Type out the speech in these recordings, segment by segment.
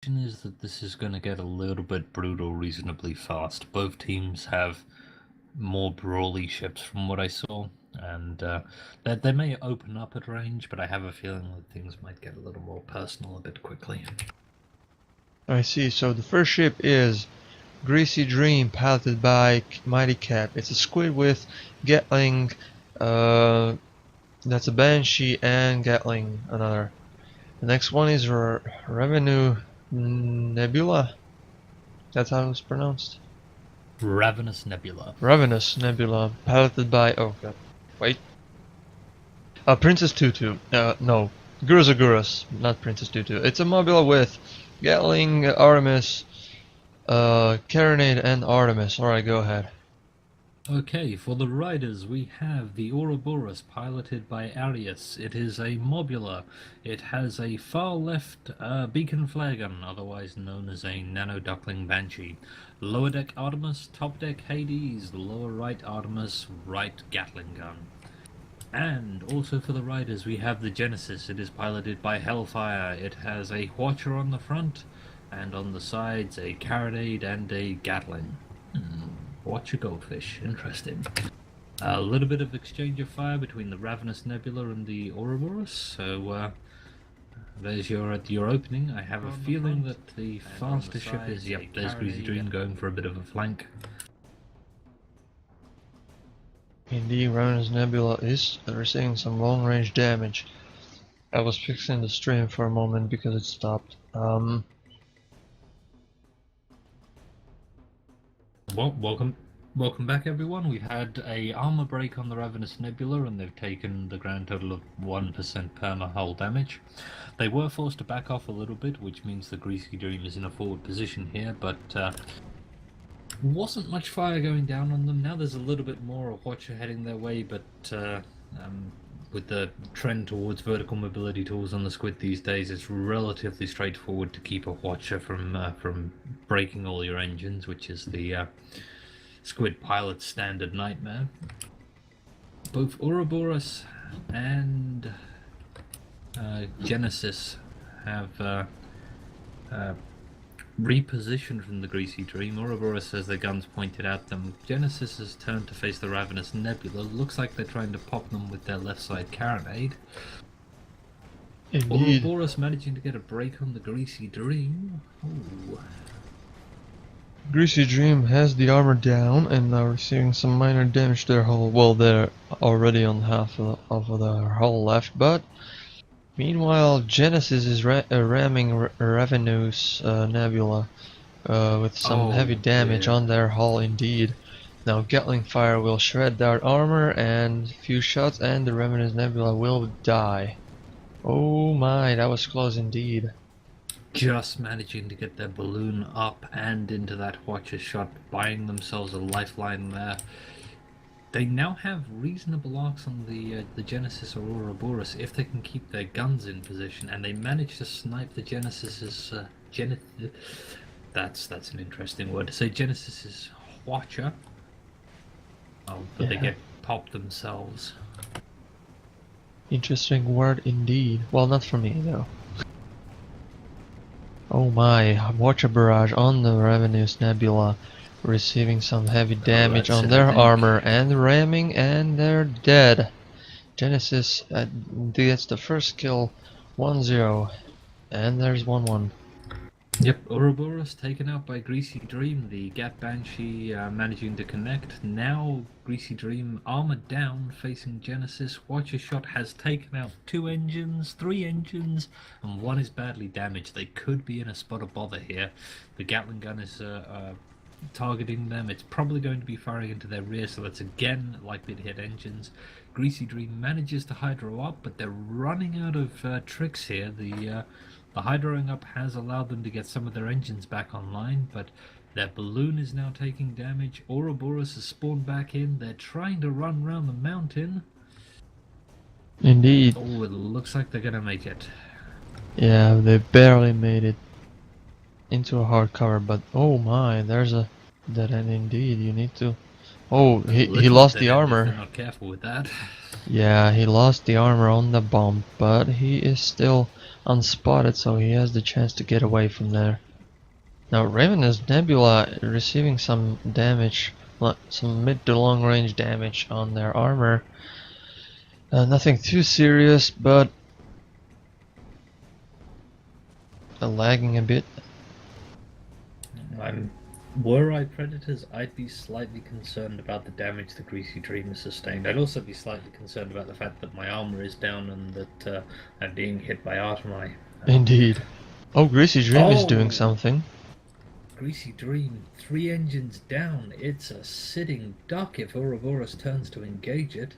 suggestion is that this is going to get a little bit brutal reasonably fast. Both teams have more brawly ships from what I saw, and they may open up at range, but I have a feeling that things might get a little more personal a bit quickly. I see. So the first ship is Greasy Dream, piloted by Mighty Cap. It's a squid with Gatling. That's a Banshee and Gatling. Another. The next one is Revenue Nebula. That's how it's pronounced. Ravenous Nebula. Ravenous Nebula, piloted by. Oh god. Wait. Princess Tutu. No. Gurus, not Princess Tutu. It's a Mobula with Gatling, Artemis, Carronade, and Artemis. Alright, go ahead. Okay, for the Ryders we have the Ouroboros, piloted by Arius. It is a Mobula. It has a far left beacon flare gun, otherwise known as a nanoduckling Banshee. Lower deck Artemis, top deck Hades, lower right Artemis, right Gatling gun. And also for the Ryders we have the Genesis. It is piloted by Hellfire. It has a Watcher on the front, and on the sides a Carronade and a Gatling. Watch a goldfish. Interesting. A little bit of exchange of fire between the Ravenous Nebula and the Ouroboros. So there's your opening. I have a feeling that the faster ship is. Yep, there's Greasy Dream going for a bit of a flank. Indeed, Ravenous Nebula is receiving some long-range damage. I was fixing the stream for a moment because it stopped. Well, welcome back everyone. We've had a armor break on the Ravenous Nebula and they've taken the grand total of 1% perma hull damage. They were forced to back off a little bit, which means the Greasy Dream is in a forward position here, but wasn't much fire going down on them. Now there's a little bit more of Watcher heading their way, but with the trend towards vertical mobility tools on the Squid these days, it's relatively straightforward to keep a Watcher from breaking all your engines, which is the Squid pilot's standard nightmare. Both Ouroboros and Genesis have repositioned from the Greasy Dream. Ouroboros has their guns pointed at them. Genesis has turned to face the Ravenous Nebula. Looks like they're trying to pop them with their left side Carronade. Indeed. Ouroboros managing to get a break on the Greasy Dream. Ooh. Greasy Dream has the armor down and now receiving some minor damage to their hull. Well, they're already on half of their hull left, but meanwhile, Genesis is ramming Ravenous Nebula with some heavy damage on their hull indeed. Now Gatling fire will shred their armor and a few shots and the Ravenous Nebula will die. Oh my, that was close indeed. Just managing to get their balloon up and into that Watcher shot, buying themselves a lifeline there. They now have reasonable arcs on the Genesis or Ouroboros if they can keep their guns in position, and they manage to snipe the Genesis's that's an interesting word to say. Genesis's Watcher. Oh, but they get popped themselves. Interesting word indeed. Well, not for me though. Oh my, Watcher barrage on the Ravenous Nebula, receiving some heavy damage on their armor and ramming, and they're dead. Genesis gets the first kill, 1-0, and there's 1-1. Yep, Ouroboros taken out by Greasy Dream, the Gat Banshee managing to connect. Now Greasy Dream armored down facing Genesis. Watcher shot has taken out 2 engines, 3 engines, and 1 is badly damaged. They could be in a spot of bother here. The Gatling gun is targeting them. It's probably going to be firing into their rear, so that's again likely to hit engines. Greasy Dream manages to hydro up, but they're running out of tricks here. The hydroing up has allowed them to get some of their engines back online, but their balloon is now taking damage. Ouroboros has spawned back in. They're trying to run around the mountain. Indeed. Oh, it looks like they're gonna make it. Yeah, they barely made it into a hard cover, but oh my, there's a dead end indeed. You need to... Oh, he lost the armor. If they're not careful with that. Yeah, he lost the armor on the bomb, but he is still unspotted, so he has the chance to get away from there. Now Ravenous Nebula receiving some damage, some mid to long range damage on their armor. Nothing too serious, but lagging a bit. Were I Predators, I'd be slightly concerned about the damage the Greasy Dream has sustained. I'd also be slightly concerned about the fact that my armor is down and that I'm being hit by artillery. Indeed. Oh, Greasy Dream is doing Oh! something. Greasy Dream, 3 engines down. It's a sitting duck if Ouroboros turns to engage it.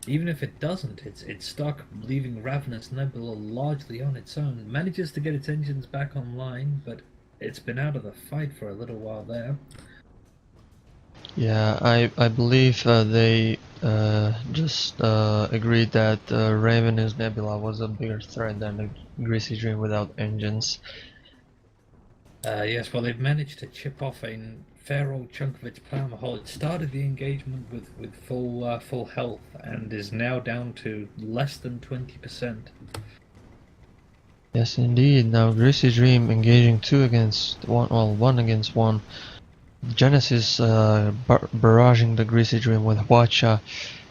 Even if it doesn't, it's stuck, leaving Ravenous Nebula largely on its own. Manages to get its engines back online, but it's been out of the fight for a little while there. Yeah, I believe they just agreed that Ravenous Nebula was a bigger threat than the Greasy Dream without engines. Yes, well, they've managed to chip off a fair old chunk of its plasma hull. It started the engagement with full health and is now down to less than 20%. Yes, indeed. Now Greasy Dream engaging 2 against 1, well, 1 against 1. Genesis barraging the Greasy Dream with Watcha.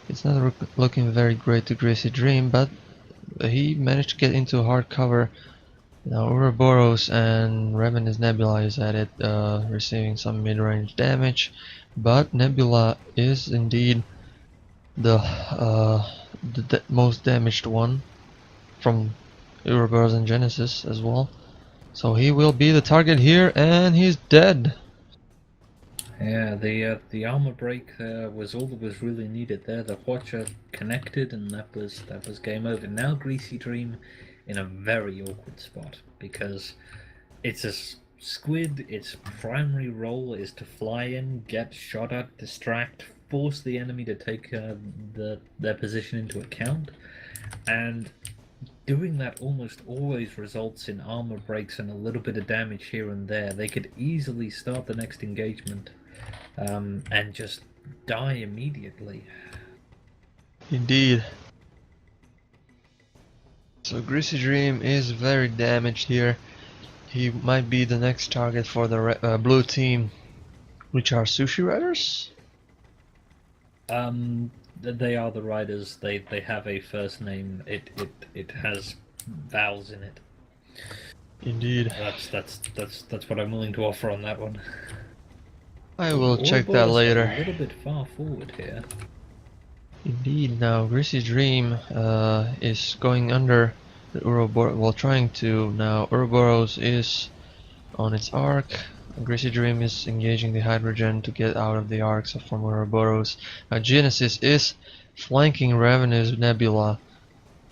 It's not looking very great to Greasy Dream, but he managed to get into hard cover. Now Ouroboros and Ravenous Nebula is at it, receiving some mid-range damage, but Nebula is indeed the most damaged one from Ouroboros and Genesis as well. So he will be the target here, and he's dead. Yeah, the armor break was all that was really needed there. The Watcher connected, and that was game over. Now Greasy Dream in a very awkward spot because it's a squid. Its primary role is to fly in, get shot at, distract, force the enemy to take their position into account, and doing that almost always results in armor breaks and a little bit of damage here and there. They could easily start the next engagement and just die immediately. Indeed. So Greasy Dream is very damaged here. He might be the next target for the blue team, which are Sushi Ryders. They are the Ryders. They have a first name. It has vowels in it. Indeed. That's what I'm willing to offer on that one. I will check that later. A little bit far forward here. Indeed. Now Greasy Dream is going under the Ouroboros. Well, trying to now. Ouroboros is on its arc. Greasy Dream is engaging the hydrogen to get out of the arcs from Ouroboros. Now Genesis is flanking Ravenous Nebula.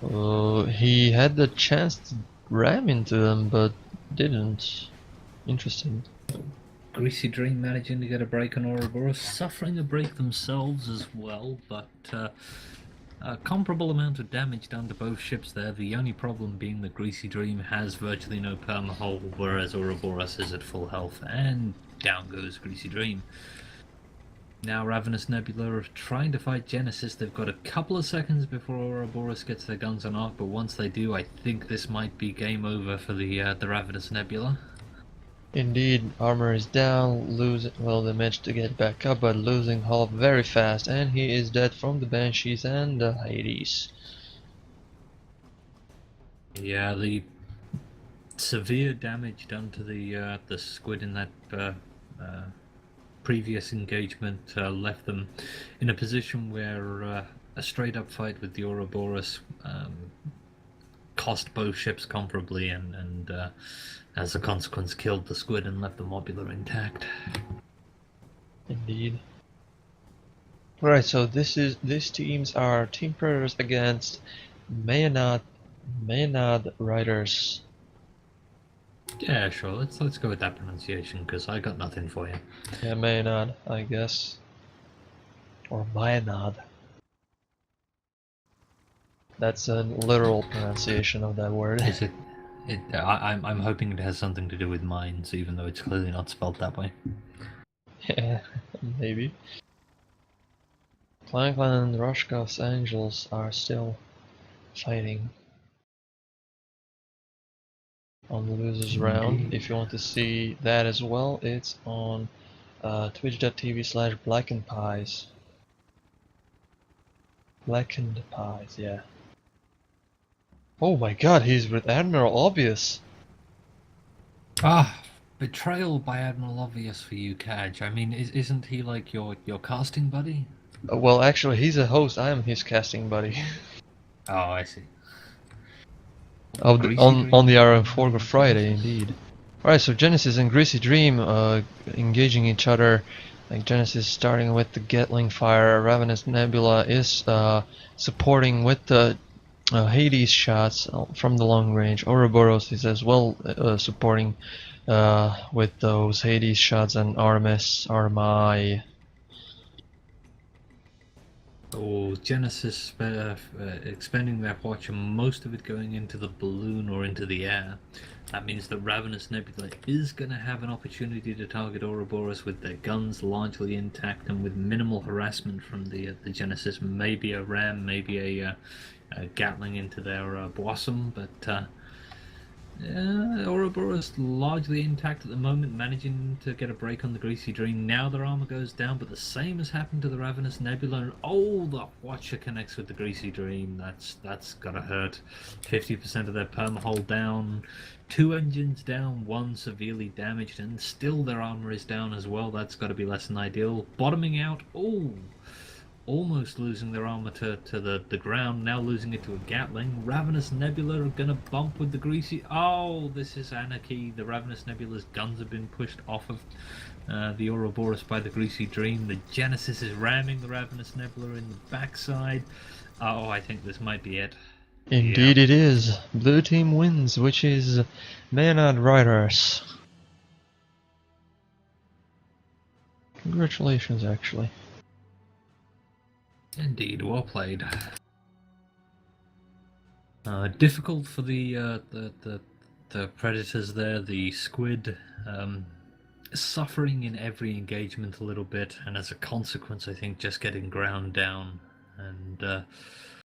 He had the chance to ram into them, but didn't. Interesting. Greasy Dream managing to get a break on Ouroboros, suffering a break themselves as well, but a comparable amount of damage done to both ships there. The only problem being that Greasy Dream has virtually no perma hull, whereas Ouroboros is at full health, and down goes Greasy Dream. Now Ravenous Nebula are trying to fight Genesis. They've got a couple of seconds before Ouroboros gets their guns on arc, but once they do, I think this might be game over for the Ravenous Nebula. Indeed, armor is down, well, they managed to get back up, but losing hull very fast, and he is dead from the Banshees and the Hades. Yeah, the severe damage done to the squid in that previous engagement left them in a position where a straight-up fight with the Ouroboros cost both ships comparably, and as a consequence killed the squid and left the mobula intact. Indeed. Right, so these teams are Team Predators against Maenad Ryders. Yeah, sure. Let's go with that pronunciation because I got nothing for you. Yeah, Maenad, I guess, or Maenad. That's a literal pronunciation of that word. Is it? I'm hoping it has something to do with mines, even though it's clearly not spelled that way. Yeah, maybe. Clan and Roshkov's Angels are still fighting. on the losers round. Indeed. If you want to see that as well, it's on twitch.tv/blackenedpies. Blackened Pies, yeah. Oh my god, he's with Admiral Obvious. Ah, betrayal by Admiral Obvious for you, Kaj. I mean, isn't he like your casting buddy? Well, actually, he's a host. I am his casting buddy. Oh, I see. On the Dream. RM4 Friday, indeed. Alright, so Genesis and Greasy Dream engaging each other. Like Genesis starting with the Gatling fire. Ravenous Nebula is supporting with the Hades shots from the long range. Ouroboros is as well supporting with those Hades shots, and RMI. Or Genesis expending their watch and most of it going into the balloon or into the air. That means that Ravenous Nebula is going to have an opportunity to target Ouroboros with their guns largely intact and with minimal harassment from the Genesis. Maybe a ram, maybe a Gatling into their Blossom, but Ouroboros largely intact at the moment, managing to get a break on the Greasy Dream. Now their armor goes down, but the same has happened to the Ravenous Nebula. And oh, the Watcher connects with the Greasy Dream. That's gotta hurt. 50% of their permahull down, 2 engines down, 1 severely damaged, and still their armor is down as well. That's gotta be less than ideal. Bottoming out. Oh, almost losing their armor to the ground, now losing it to a Gatling. Ravenous Nebula are gonna bump with the Greasy. Oh, this is anarchy. The Ravenous Nebula's guns have been pushed off of the Ouroboros by the Greasy Dream. The Genesis is ramming the Ravenous Nebula in the backside. Oh, I think this might be it. Indeed it is. Blue team wins, which is Maenad Ryders. Congratulations, actually. Indeed, well played. Difficult for the predators there. The squid suffering in every engagement a little bit, and as a consequence, I think just getting ground down. And